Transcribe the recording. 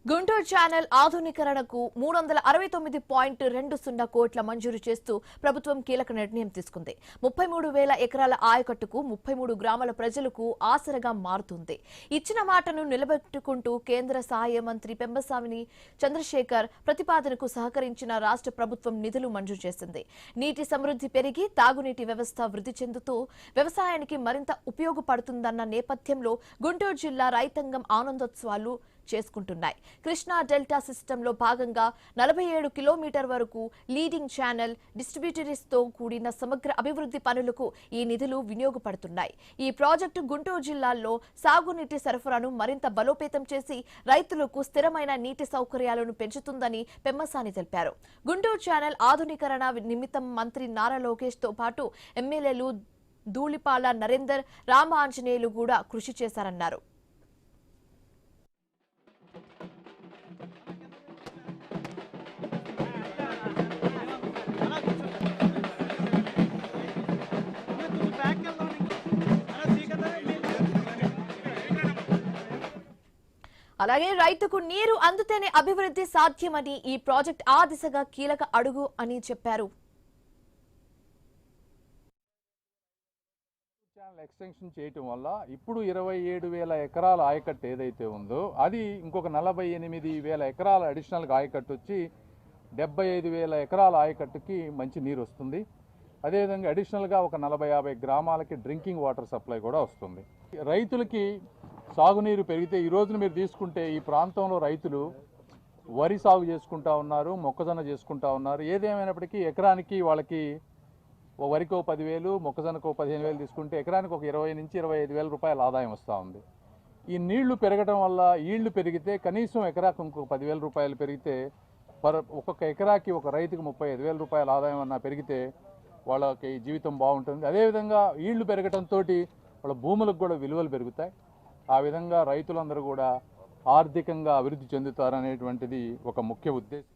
Guntur channel ఆధునీకరణకు 369.20 కోట్ల మంజూరు చేస్తూ ప్రభుత్వం కీలక నిర్ణయం తీసుకుంది. 33,000 ఎకరాల ఆయకట్టుకు 33 గ్రామాల ప్రజలకు ఆసరగా మారుతుంది. ఇచ్చిన మాటను నిలబెట్టుకుంటూ కేంద్ర సహాయ మంత్రి పెమ్మసాని చంద్రశేఖర్ ప్రతిపాదనకు సహకరించిన రాష్ట్ర ప్రభుత్వం నిధులు మంజూరు చేసింది. నీటి సమృద్ధి పెరిగి తాగునీటి వ్యవస్థ వృద్ధి చెందుతూ వ్యవసాయానికి మరింత ఉపయోగపడుతుందన్న నేపథ్యంలో గుంటూరు జిల్లా రైతాంగం ఆనందోత్సవాలు చేసుకుంటున్నాయి. కృష్ణా డెల్టా సిస్టంలో భాగంగా 47 కిలోమీటర్ వరకు లీడింగ్ ఛానల్ డిస్ట్రిబ్యూటరీస్ తో కూడిన సమగ్ర అభివృద్ధి పనులకు ఈ నిధులు వినియోగపడుతున్నాయి. ఈ ప్రాజెక్టు గుంటూరు జిల్లాలో సాగునీటి సరఫరాను మరింత బలోపేతం చేసి రైతులకు స్థిరమైన నీటి సౌకర్యాలను పెంచుతుందని పెమ్మసాని తెలిపారు. గుంటూరు ఛానల్ ఆధునీకరణ నిమిత్తం మంత్రి నారా లోకేష్ తో పాటు ఎమ్మెల్యేలు ధూళిపాల నరేందర్, రామ ఆంజనేయులు కూడా కృషి చేశారన్నారు. అలాగే రైతుకు నీరు అందుతేనే అభివృద్ధి సాధ్యమని ఈ ప్రాజెక్ట్ ఆ దిశగా కీలక అడుగు అని చెప్పారు. ఎక్స్టెన్షన్ చేయటం వల్ల ఇప్పుడు 27,000 ఎకరాల ఆయకట్టు ఏదైతే ఉందో అది ఇంకొక 48,000 ఎకరాల అడిషనల్గా ఆయకట్టు వచ్చి 75,000 ఎకరాల ఆయకట్టుకి మంచి నీరు వస్తుంది. అదేవిధంగా అడిషనల్గా ఒక 40-50 గ్రామాలకి డ్రింకింగ్ వాటర్ సప్లై కూడా వస్తుంది. రైతులకి సాగునీరు పెరిగితే ఈ రోజున మీరు తీసుకుంటే ఈ ప్రాంతంలో రైతులు వరి సాగు చేసుకుంటా ఉన్నారు, మొక్కజొన్న చేసుకుంటా ఉన్నారు. ఏదేమైనప్పటికీ ఎకరానికి వాళ్ళకి వరికి 10,000, మొక్కజొన్నకు 15,000 తీసుకుంటే ఎకరానికి ఒక 20,000 నుంచి 25,000 రూపాయల ఆదాయం వస్తూ ఉంది. ఈ నీళ్లు పెరగడం వల్ల ఈళ్లు పెరిగితే కనీసం ఎకరాకు ఇంకొక 10,000 రూపాయలు పెరిగితే ఒక్కొక్క ఎకరాకి ఒక రైతుకు 35,000 రూపాయల ఆదాయం అన్న పెరిగితే వాళ్ళకి జీవితం బాగుంటుంది. అదేవిధంగా ఈళ్లు పెరగడంతో వాళ్ళ భూములకు కూడా విలువలు పెరుగుతాయి. ఆ విధంగా రైతులందరూ కూడా ఆర్థికంగా అభివృద్ధి చెందుతారనేటువంటిది ఒక ముఖ్య ఉద్దేశం.